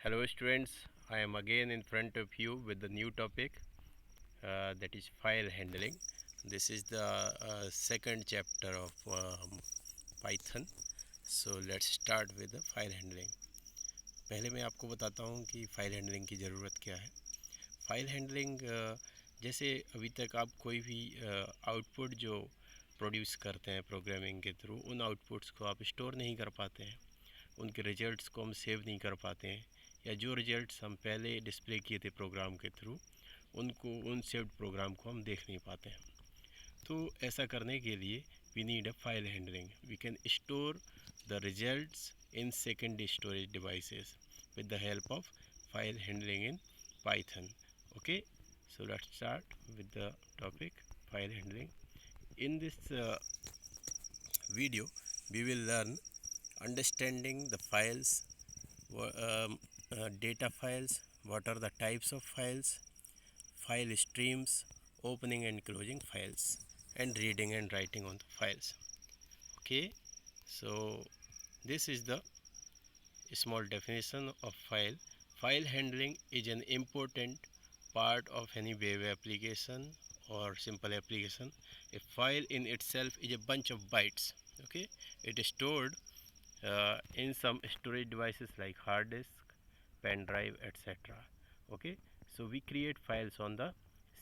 Hello students, I am again in front of you with the new topic that is file handling. This is the second chapter of Python. So let's start with the file handling. पहले मैं आपको बताता हूँ कि file handling की ज़रूरत क्या है। फ़ाइल हैंडलिंग जैसे अभी तक आप कोई भी आउटपुट जो प्रोड्यूस करते हैं प्रोग्रामिंग के थ्रू, उन आउटपुट्स को आप स्टोर नहीं कर पाते हैं, उनके रिजल्ट्स को हम सेव नहीं कर पाते हैं, या जो रिजल्ट्स हम पहले डिस्प्ले किए थे प्रोग्राम के थ्रू उन सेव्ड प्रोग्राम को हम देख नहीं पाते हैं। तो ऐसा करने के लिए we need a file handling. We can store the results in secondary storage devices with the help of file handling in Python. Okay, so let's start with the topic file handling. In this video we will learn understanding the files, data files, what are the types of files, file streams, opening and closing files, and reading and writing on the files. Okay, so this is the small definition of file. File handling is an important part of any web application or simple application. A file in itself is a bunch of bytes. Okay, it is stored in some storage devices like hard disk, pen drive, etc. Okay, so we create files on the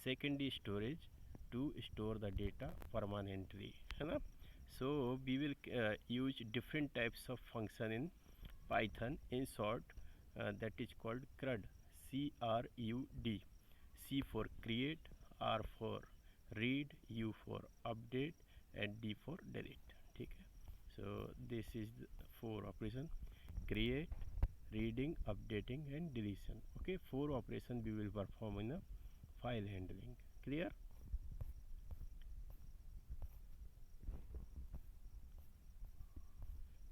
secondary storage to store the data permanently, है ना? So we will use different types of function in Python. In short, that is called CRUD, CRUD. C for create, R for read, U for update, and D for delete. ठीक है? So this is for operation: create, reading, updating, and deletion. Okay, 4 operation we will perform in a file handling. Clear?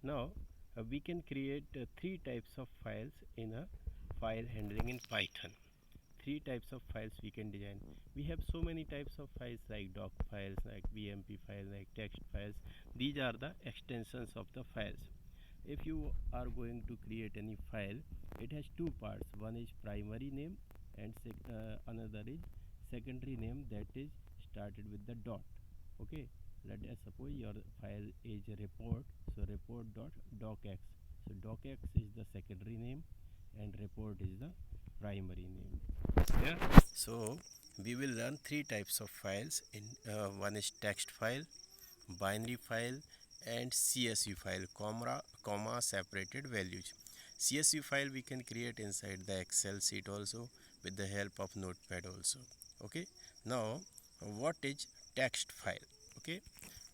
Now we can create 3 types of files in a file handling in Python. 3 types of files we can design. We have so many types of files like doc files, like BMP file, like text files. These are the extensions of the files. If you are going to create any file, it has two parts. One is primary name and another is secondary name, that is started with the dot. Okay, let us suppose your file is a report, so report.docx. So docx is the secondary name and report is the primary name. Yeah, so we will learn 3 types of files in one is text file, binary file, and CSV file, comma separated values. CSV file we can create inside the Excel sheet also with the help of Notepad also. Okay, now what is text file? Okay,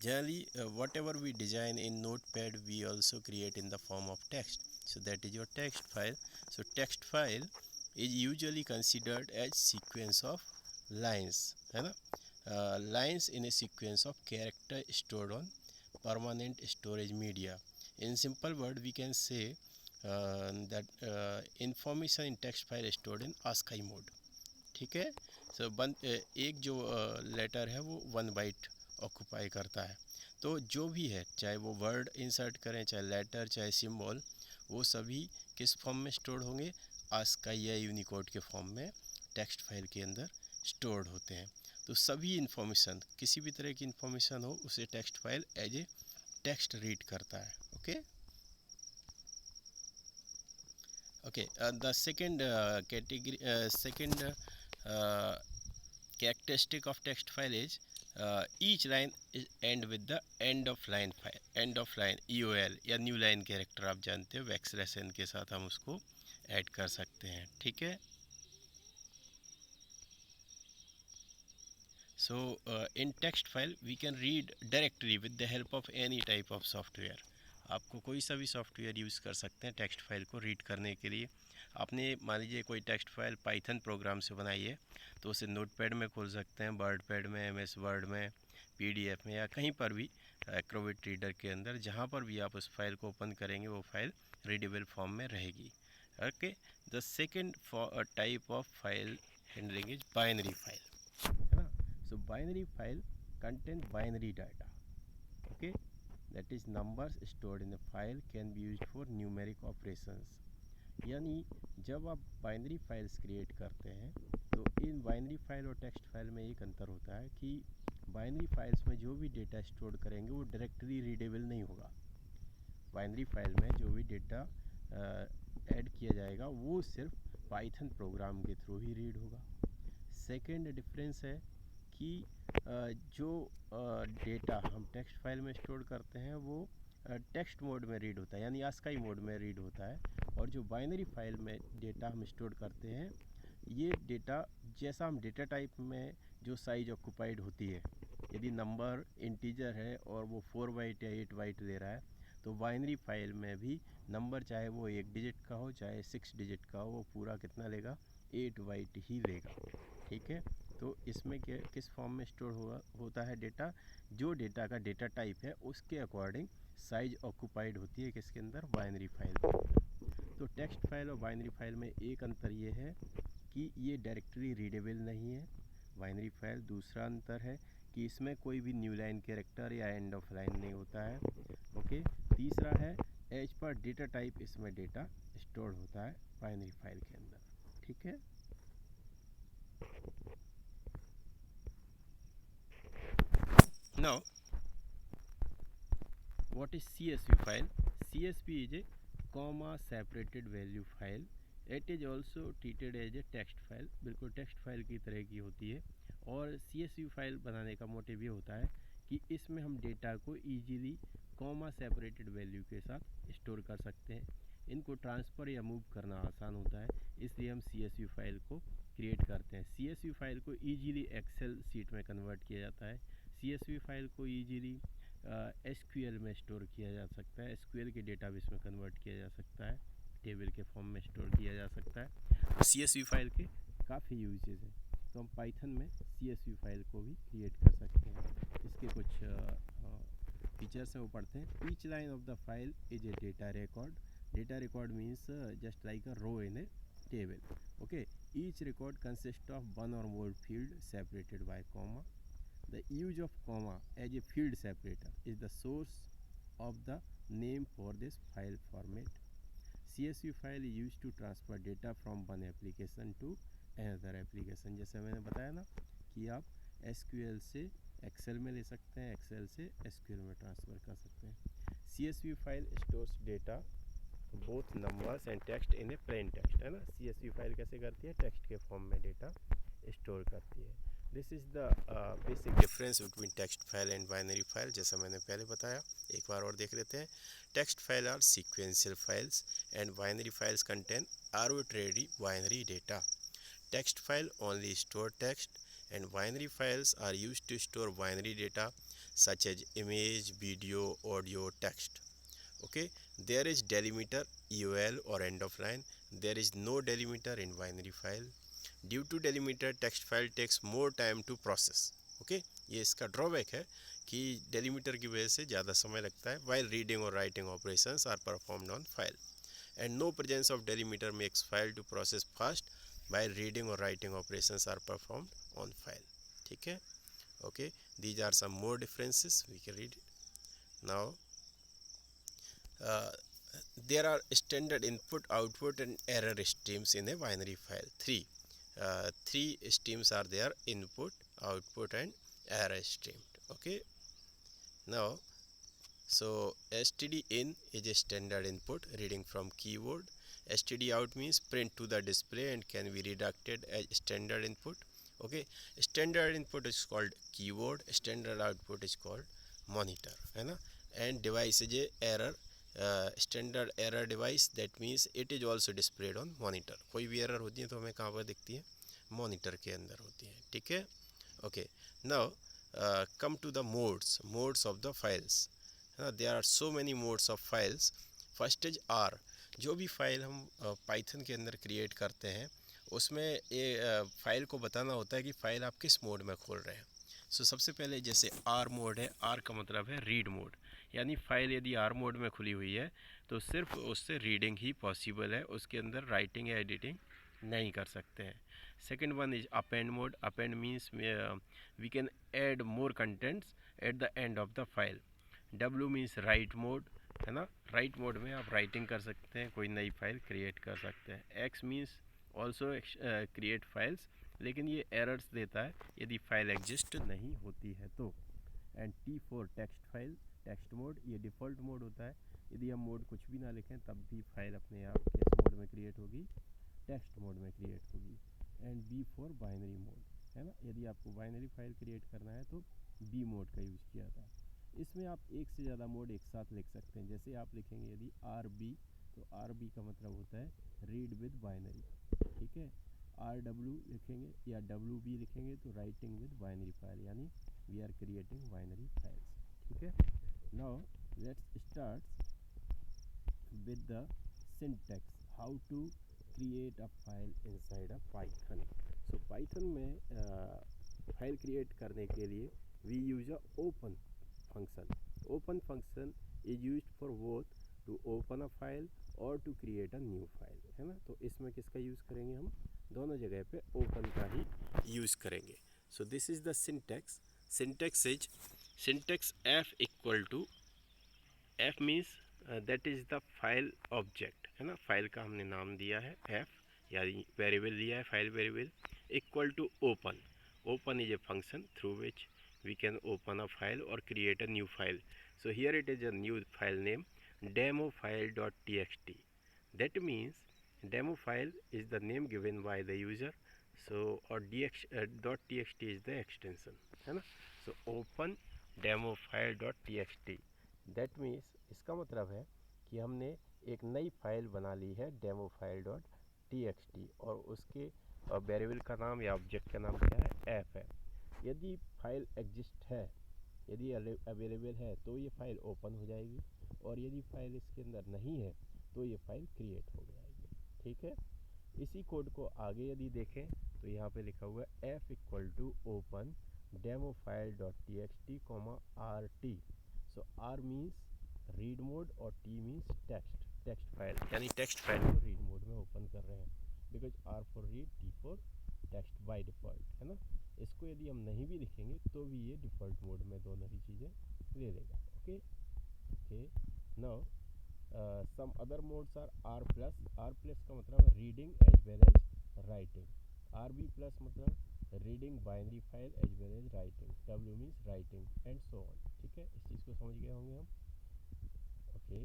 generally whatever we design in Notepad we also create in the form of text, so that is your text file. So text file is usually considered as sequence of lines, है ना? Lines in a sequence of character stored on permanent storage media. In simple word we can say that information in text file stored in ASCII mode. ठीक है? So एक जो letter है वो 1 bite occupy करता है. तो जो भी है, चाहे वो वर्ड इंसर्ट करें, चाहे लेटर, चाहे सिंबल, वो सभी किस फॉर्म में स्टोर होंगे? ASCII या यूनिकोड के फॉर्म में टेक्स्ट फाइल के अंदर स्टोर्ड होते हैं. तो सभी इन्फॉर्मेशन, किसी भी तरह की इन्फॉर्मेशन हो, उसे text file as a text read करता है. Okay okay the second category second characteristic of text file is each line is end with the end of line file, end of line EOL या new line character आप जानते हो, वैक्सलेस N के साथ हम उसको ऐड कर सकते हैं. ठीक है? So in text file we can read directly with the help of any type of software. आपको कोई सा भी सॉफ्टवेयर यूज़ कर सकते हैं टेक्स्ट फाइल को रीड करने के लिए. आपने मान लीजिए कोई टेक्स्ट फाइल पाइथन प्रोग्राम से बनाई है, तो उसे नोटपैड में खोल सकते हैं, वर्डपैड में, एमएस वर्ड में, पीडीएफ में, या कहीं पर भी एक्रोबेट रीडर के अंदर, जहाँ पर भी आप उस फाइल को ओपन करेंगे वो फाइल रीडेबल फॉर्म में रहेगी. Okay, the second type of file handling is binary file, है ना? So binary file contain binary data. Okay, that is numbers stored in a file can be used for numeric operations. यानी जब आप binary files create करते हैं तो in binary file और text file में एक अंतर होता है कि बाइनरी फाइल्स में जो भी डेटा स्टोर करेंगे वो डायरेक्टली रीडेबल नहीं होगा। बाइनरी फाइल में जो भी डेटा ऐड किया जाएगा वो सिर्फ पाइथन प्रोग्राम के थ्रू ही रीड होगा। सेकेंड डिफरेंस है कि जो डेटा हम टेक्स्ट फाइल में स्टोर करते हैं वो टेक्स्ट मोड में रीड होता है, यानी ASCII मोड में रीड होता है। और जो बाइनरी फाइल में डेटा हम स्टोर करते हैं ये डेटा जैसा हम डेटा टाइप में जो साइज ऑक्यूपाइड होती है, यदि नंबर इंटीजर है और वो 4 बाइट या 8 बाइट दे रहा है तो बाइनरी फाइल में भी नंबर चाहे वो 1 डिजिट का हो चाहे 6 डिजिट का हो वो पूरा कितना लेगा, 8 बाइट ही लेगा। ठीक है, तो इसमें किस फॉर्म में स्टोर होता है डेटा, जो डेटा का डेटा टाइप है उसके अकॉर्डिंग साइज ऑक्यूपाइड होती है किसके अंदर, बाइनरी फाइल के अंदर। तो टेक्स्ट फाइल और बाइनरी फाइल में एक अंतर ये है कि ये डायरेक्टली रीडेबल नहीं है बाइनरी फाइल। दूसरा अंतर है कि इसमें कोई भी न्यू लाइन कैरेक्टर या एंड ऑफ लाइन नहीं होता है। ओके, तीसरा है एज पर डेटा टाइप इसमें डेटा स्टोर होता है बाइनरी फाइल के अंदर। ठीक है, now what is CSV file? CSV is a comma separated value file. It is also treated as a text file, बिल्कुल टेक्स्ट फाइल की तरह की होती है। और CSV फाइल बनाने का मोटिव ये होता है कि इसमें हम डेटा को ईजीली कॉमा सेपरेटेड वैल्यू के साथ स्टोर कर सकते हैं। इनको ट्रांसफ़र या मूव करना आसान होता है, इसलिए हम CSV फाइल को क्रिएट करते हैं। CSV फाइल को ईजीली एक्सेल सीट में कन्वर्ट किया जाता है। CSV फाइल को ईजीली SQL में स्टोर किया जा सकता है, SQL के डेटाबेस में कन्वर्ट किया जा सकता है, टेबल के फॉर्म में स्टोर किया जा सकता है। CSV फाइल के काफ़ी यूजेज हैं, तो हम पाइथन में CSV फाइल को भी क्रिएट कर सकते हैं। इसके कुछ फीचर्स हैं वो पढ़ते हैं। Each line of the file is a data record. Data record means just like a row in a table. Okay, each record consist of one और more field separated by comma. The use of comma as a field separator is the source of the name for this file format. CSV file is used to transfer data from one application to another application. जैसे मैंने बताया ना कि आप SQL से Excel में ले सकते हैं, Excel से SQL में ट्रांसफ़र कर सकते हैं। CSV file stores data both numbers and text in a plain text, है ना। CSV फाइल कैसे करती है, टेक्स्ट के फॉर्म में डेटा स्टोर करती है। This is the basic difference between text file and binary file, जैसा मैंने पहले बताया। एक बार और देख लेते हैं। Text file are sequential files and binary files contain arbitrary binary data. Text file only store text and binary files are used to store binary data such as image, video, audio, text. Okay, there is delimiter, EOL or end of line. There is no delimiter in binary file. Due to delimiter, text file takes more time to process. Okay, ये इसका drawback है कि delimiter की वजह से ज़्यादा समय लगता है, while reading or writing operations are performed on file. And no presence of delimiter makes file to process fast, while reading or writing operations are performed on file. ठीक है, okay, these are some more differences, we can read it now. There are standard input, output and error streams in a binary file. Three streams are there: input, output and error stream. Okay, now so std in is a standard input reading from keyboard. Std out means print to the display and can be redirected as standard input. Okay, standard input is called keyboard, standard output is called monitor, है ना। and device is a error, standard error device, that means it is also displayed on monitor. कोई भी error होती है तो हमें कहाँ पर दिखती है, monitor के अंदर होती है। ठीक है, okay, now come to the modes of the files. there are so many modes of files. First is R. जो भी फाइल हम पाइथन के अंदर क्रिएट करते हैं उसमें ये फाइल को बताना होता है कि फ़ाइल आप किस मोड में खोल रहे हैं। सो सबसे पहले जैसे आर मोड है, आर का मतलब है रीड मोड, यानी फ़ाइल यदि आर मोड में खुली हुई है तो सिर्फ उससे रीडिंग ही पॉसिबल है, उसके अंदर राइटिंग या एडिटिंग नहीं कर सकते हैं। Second one is append mode. Append means we can add more contents at the end of the file. W means write mode. है ना। राइट मोड में आप राइटिंग कर सकते हैं, कोई नई फाइल क्रिएट कर सकते हैं। X means also create files, लेकिन ये एरर्स देता है यदि फाइल एग्जिस्ट नहीं होती है तो। And T for text file, text mode, ये डिफ़ॉल्ट मोड होता है। यदि हम मोड कुछ भी ना लिखें तब भी फाइल अपने आप किस मोड में क्रिएट होगी, टेक्स्ट मोड में क्रिएट होगी। And B for binary mode, है ना। यदि आपको बाइनरी फाइल क्रिएट करना है तो बी मोड का यूज़ किया था। इसमें आप एक से ज़्यादा मोड एक साथ लिख सकते हैं। जैसे आप लिखेंगे यदि आर बी, तो आर बी का मतलब होता है रीड विद बाइनरी, ठीक है। आर डब्ल्यू लिखेंगे या डब्ल्यू बी लिखेंगे तो राइटिंग विद बाइनरी फाइल, यानी we are creating binary files, ठीक है। Now let's start with the syntax, how to create a file inside a Python. So Python में फाइल क्रिएट करने के लिए we use a open function. Open function is used for both to open a file or to create a new file, है ना। तो इसमें किसका use करेंगे हम, दोनों जगह पे open का ही यूज़ करेंगे। So this is the syntax. Syntax is syntax f equal to, f means that is the file object, है ना। फाइल का हमने नाम दिया है f, यानी वेरिएबल लिया है file variable, equal to open. Open is a function through which we can open a file और create a new file. So here it is a new file name demo file dot txt. That means demo file is the name given by the user, so or .txt is the extension, है ना। So open demo file dot txt, that means इसका मतलब है कि हमने एक नई file बना ली है डेमो फाइल डॉट txt, और उसके वेरिएबल का नाम या ऑब्जेक्ट का नाम क्या है, f है। यदि फाइल एग्जिस्ट है, यदि अवेलेबल है तो ये फाइल ओपन हो जाएगी, और यदि फाइल इसके अंदर नहीं है तो ये फाइल क्रिएट हो जाएगी, ठीक है। इसी कोड को आगे यदि देखें तो यहाँ पे लिखा हुआ है f equal to open demo file dot txt comma RT। So R means read mode और T मीन्स टेक्स्ट फाइल, यानी टेक्स्ट फाइल को रीड मोड में ओपन कर रहे हैं, because R for read, T for text by default, है ना। इसको यदि हम नहीं भी लिखेंगे तो भी ये डिफ़ॉल्ट मोड में दोनों ही चीज़ें ले लेगा, okay. Now some other modes are R plus का मतलब है reading as well as writing, RB plus मतलब reading binary file as well as writing, W means writing and so on, ठीक है। इस चीज़ को समझ गए होंगे हम, ओके।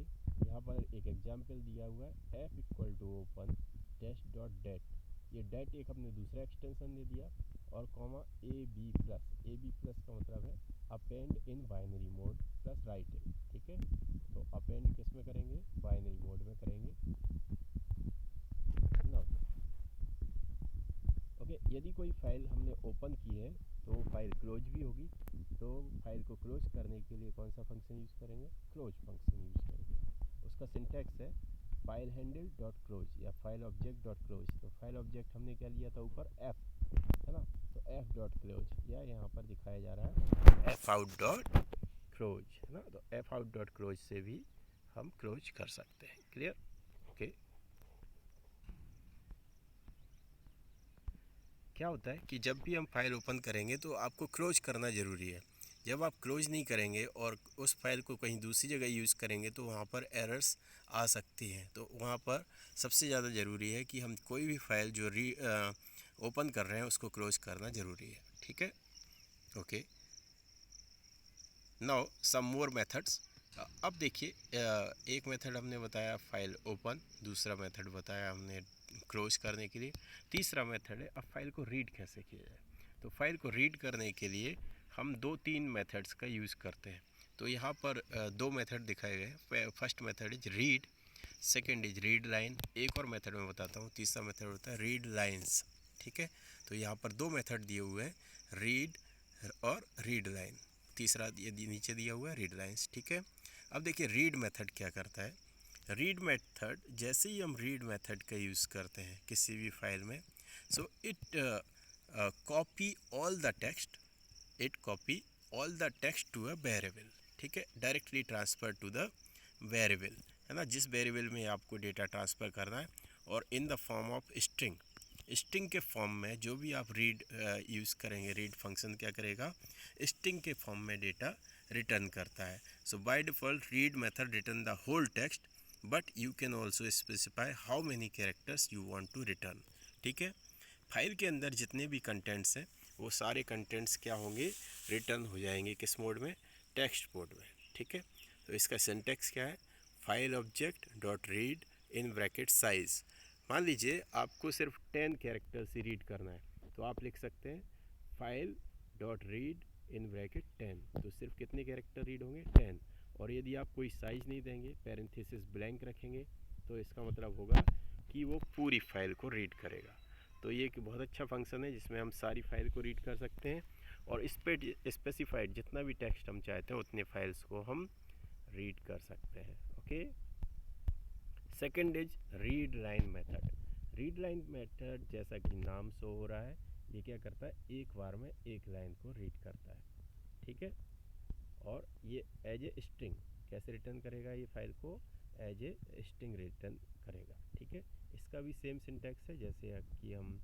यहाँ पर एक एग्जाम्पल दिया हुआ है f equal to open test dot dat, ये डेट एक हमने दूसरा एक्सटेंशन दे दिया, और कॉमा AB प्लस का मतलब है append in binary mode plus writing, ठीक है। तो अपेंड किस में करेंगे, बाइनरी मोड में करेंगे। नाउ ओके, यदि कोई फाइल हमने ओपन की है तो फाइल क्लोज भी होगी, तो फाइल को क्लोज करने के लिए कौन सा फंक्शन यूज़ करेंगे, क्लोज फंक्शन यूज़ करेंगे। उसका सिंटैक्स है फाइल हैंडल डॉट क्लोज या फाइल ऑब्जेक्ट डॉट क्लोज। तो फाइल ऑब्जेक्ट हमने क्या लिया था ऊपर, f, है ना। तो f डॉट क्लोज, या यहाँ पर दिखाया जा रहा है f आउट डॉट क्लोज, है ना। तो f आउट डॉट क्लोज से भी हम क्लोज कर सकते हैं, क्लियर, ओके। क्या होता है कि जब भी हम फाइल ओपन करेंगे तो आपको क्लोज करना ज़रूरी है। जब आप क्लोज नहीं करेंगे और उस फाइल को कहीं दूसरी जगह यूज़ करेंगे तो वहाँ पर एरर्स आ सकती हैं। तो वहाँ पर सबसे ज़्यादा ज़रूरी है कि हम कोई भी फाइल जो ओपन कर रहे हैं उसको क्लोज करना ज़रूरी है, ठीक है, ओके। नाउ सम मोर मेथड्स। अब देखिए एक मेथड हमने बताया फाइल ओपन, दूसरा मेथड बताया हमने क्लोज करने के लिए, तीसरा मेथड है अब फाइल को रीड कैसे किया जाए। तो फाइल को रीड करने के लिए हम 2-3 मेथड्स का यूज़ करते हैं। तो यहाँ पर दो मेथड दिखाए गए। First method is read, second is read line. एक और मेथड मैं बताता हूँ, तीसरा मेथड होता है रीड लाइन्स, ठीक है। तो यहाँ पर दो मेथड दिए हुए हैं, रीड और रीड लाइन। तीसरा ये नीचे दिया हुआ है रीड लाइन्स, ठीक है। अब देखिए रीड मेथड क्या करता है। रीड मेथड, जैसे ही हम रीड मेथड का यूज़ करते हैं किसी भी फाइल में, so it copy all the text, it copy all the text to a variable, ठीक है, directly transfer to the variable, है ना। जिस वेरिएबल में आपको डेटा ट्रांसफ़र करना है, और इन the form of string, string के फॉर्म में जो भी आप रीड यूज़ करेंगे, रीड फंक्शन क्या करेगा, स्ट्रिंग के फॉर्म में डेटा रिटर्न करता है। So by default read method return the whole text, but you can also specify how many characters you want to return. ठीक है, फाइल के अंदर जितने भी कंटेंट्स हैं वो सारे कंटेंट्स क्या होंगे, रिटर्न हो जाएंगे किस मोड में, टेक्स्ट मोड में। ठीक है, तो इसका सिंटैक्स क्या है, file object dot read in bracket size. मान लीजिए आपको सिर्फ 10 कैरेक्टर्स ही रीड करना है, तो आप लिख सकते हैं file dot read in bracket 10। तो सिर्फ कितने कैरेक्टर रीड होंगे, 10। और यदि आप कोई साइज नहीं देंगे, पैरेंथेसिस ब्लैंक रखेंगे, तो इसका मतलब होगा कि वो पूरी फाइल को रीड करेगा। तो ये एक बहुत अच्छा फंक्शन है जिसमें हम सारी फाइल को रीड कर सकते हैं, और इस पे स्पेसिफाइड जितना भी टेक्स्ट हम चाहते हैं उतने फाइल्स को हम रीड कर सकते हैं। Okay, second is read line method. Read line method जैसा कि नाम शो हो रहा है, ये क्या करता है, एक बार में एक लाइन को रीड करता है। ठीक है, और ये एज ए स्ट्रिंग कैसे रिटर्न करेगा, ये फाइल को एज ए स्ट्रिंग रिटर्न करेगा। ठीक है, इसका भी सेम सिंटैक्स है जैसे कि हम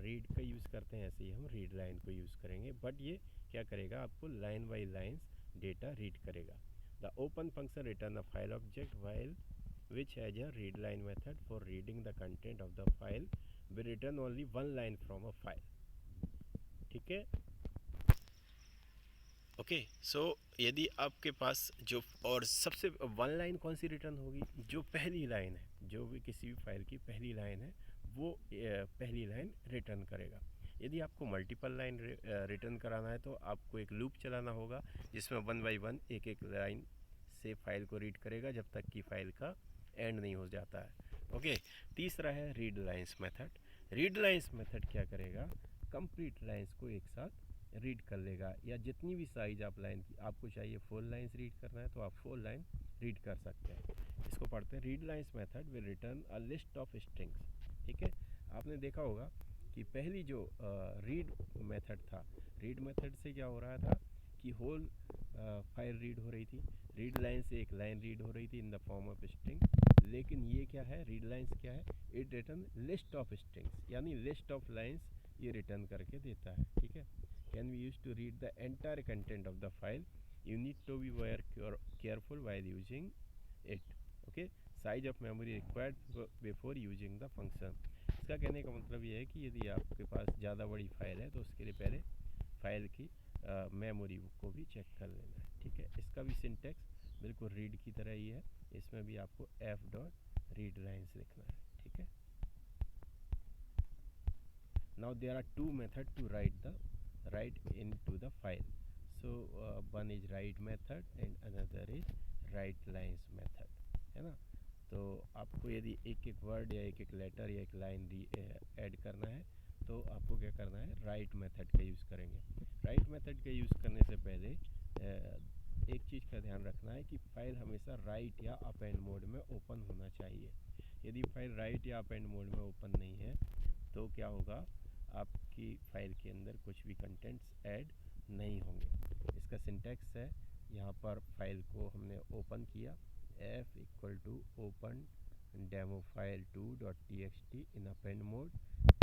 रीड का यूज़ करते हैं, ऐसे ही हम रीड लाइन को यूज़ करेंगे, बट ये क्या करेगा, आपको line by lines data read करेगा। The open function return a file object while which has a read line method for reading the content of the file will return only one line from a file। ठीक है, okay. सो यदि आपके पास जो, और सबसे one line कौन सी return होगी, जो पहली लाइन है, जो भी किसी भी फाइल की पहली लाइन है वो पहली लाइन रिटर्न करेगा। यदि आपको मल्टीपल लाइन रिटर्न कराना है तो आपको एक लूप चलाना होगा जिसमें वन बाई वन एक एक लाइन से फाइल को रीड करेगा जब तक कि फाइल का एंड नहीं हो जाता है। ओके, तीसरा है read lines method. Read lines method क्या करेगा, कंप्लीट लाइंस को एक साथ रीड कर लेगा, या जितनी भी साइज आप लाइन की आपको चाहिए 4 लाइंस रीड करना है तो आप 4 लाइन रीड कर सकते हैं। इसको पढ़ते हैं, read lines method will return a list of strings. ठीक है, आपने देखा होगा कि पहली जो रीड मेथड था, रीड मेथड से क्या हो रहा था कि होल फाइल रीड हो रही थी, रीड लाइन से एक लाइन रीड हो रही थी in the form of string. लेकिन ये क्या है, रीड लाइंस क्या है, it return list of strings, यानी लिस्ट ऑफ लाइंस ये रिटर्न करके देता है। ठीक है, can be use to read the entire content of the file, you need to be aware careful while using it. Okay, size of memory required before using the function. इसका कहने का मतलब ये है कि यदि आपके पास ज़्यादा बड़ी फाइल है तो उसके लिए पहले फाइल की मेमोरी को भी चेक कर लेना है। ठीक है, इसका भी सिंटेक्स बिल्कुल रीड की तरह ही है, इसमें भी आपको एफ डॉट रीड लाइन्स लिखना है। ठीक है, now there are two method to write into the file. So one is write method and another is write lines method, है ना। तो आपको यदि एक एक वर्ड या एक एक लेटर या एक लाइन ऐड करना है तो आपको क्या करना है, राइट मेथड का यूज़ करेंगे। राइट मेथड का यूज़ करने से पहले एक चीज़ का ध्यान रखना है कि फाइल हमेशा राइट या अपेंड मोड में ओपन होना चाहिए। यदि फाइल राइट या अपेंड मोड में ओपन नहीं है तो क्या होगा, आपकी फाइल के अंदर कुछ भी कंटेंट्स ऐड नहीं होंगे। इसका सिंटैक्स है, यहाँ पर फाइल को हमने ओपन किया, f equal to open demo file 2.txt in append mode,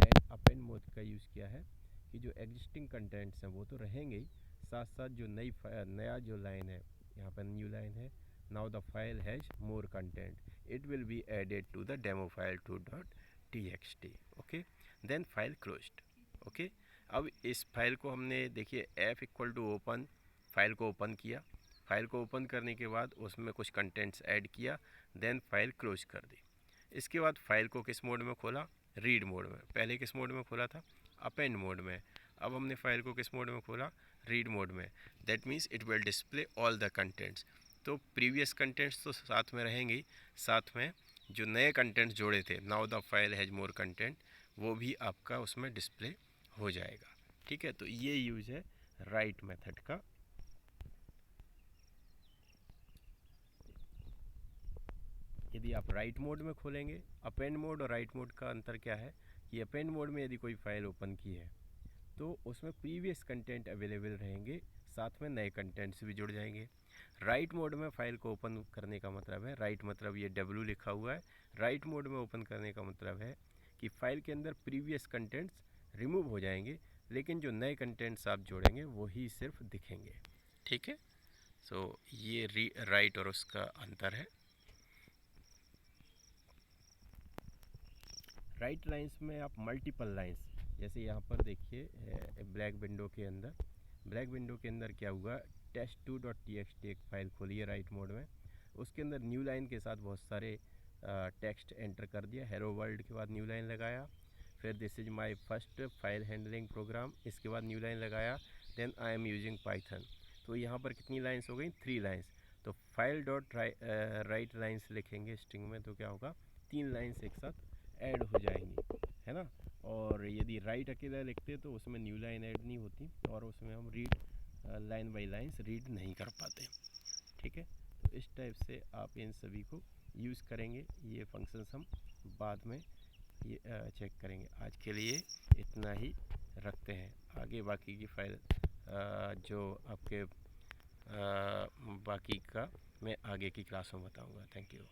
and append mode का यूज़ किया है कि जो एग्जिस्टिंग कंटेंट्स हैं वो तो रहेंगे ही, साथ साथ जो नया जो लाइन है, यहाँ पर न्यू लाइन है, now the file has more content, it will be added to the demo file 2.txt। Okay, then file closed. Okay, अब इस फाइल को हमने देखिए f equal to open, file को ओपन किया, फाइल को ओपन करने के बाद उसमें कुछ कंटेंट्स ऐड किया, देन फाइल क्लोज कर दी। इसके बाद फाइल को किस मोड में खोला, रीड मोड में। पहले किस मोड में खोला था, अपेंड मोड में। अब हमने फाइल को किस मोड में खोला, रीड मोड में। That means it will display all the contents. तो प्रीवियस कंटेंट्स तो साथ में रहेंगे, साथ में जो नए कंटेंट्स जोड़े थे, now the file has more content, वो भी आपका उसमें डिस्प्ले हो जाएगा। ठीक है, तो ये यूज़ है राइट मेथड का। यदि आप राइट मोड में खोलेंगे, अपेंड मोड और राइट मोड का अंतर क्या है कि अपेंड मोड में यदि कोई फाइल ओपन की है तो उसमें प्रीवियस कंटेंट अवेलेबल रहेंगे, साथ में नए कंटेंट्स भी जुड़ जाएंगे। राइट मोड में फाइल को ओपन करने का मतलब है, राइट मतलब ये W लिखा हुआ है, राइट मोड में ओपन करने का मतलब है कि फाइल के अंदर प्रीवियस कंटेंट्स रिमूव हो जाएंगे, लेकिन जो नए कंटेंट्स आप जोड़ेंगे वही सिर्फ दिखेंगे। ठीक है, सो ये राइट और उसका अंतर है। राइट लाइंस में आप मल्टीपल लाइंस, जैसे यहाँ पर देखिए ब्लैक विंडो के अंदर क्या हुआ, test2.txt एक फाइल खोली है राइट मोड में, उसके अंदर न्यू लाइन के साथ बहुत सारे टेक्स्ट एंटर कर दिया। हेलो वर्ल्ड के बाद न्यू लाइन लगाया, फिर this is my first file handling program, इसके बाद न्यू लाइन लगाया, then I am using Python. तो यहाँ पर कितनी लाइंस हो गई, 3 लाइंस। तो फाइल डॉट राइट लाइंस लिखेंगे स्ट्रिंग में तो क्या होगा, 3 लाइंस एक साथ ऐड हो जाएंगी, है ना। और यदि राइट अकेला लिखते तो उसमें न्यू लाइन ऐड नहीं होती और उसमें हम read line by lines read नहीं कर पाते। ठीक है, तो इस टाइप से आप इन सभी को यूज़ करेंगे। ये फंक्शंस हम बाद में ये चेक करेंगे। आज के लिए इतना ही रखते हैं, आगे बाकी की फाइल जो आपके बाकी का मैं आगे की क्लास में बताऊंगा। Thank you.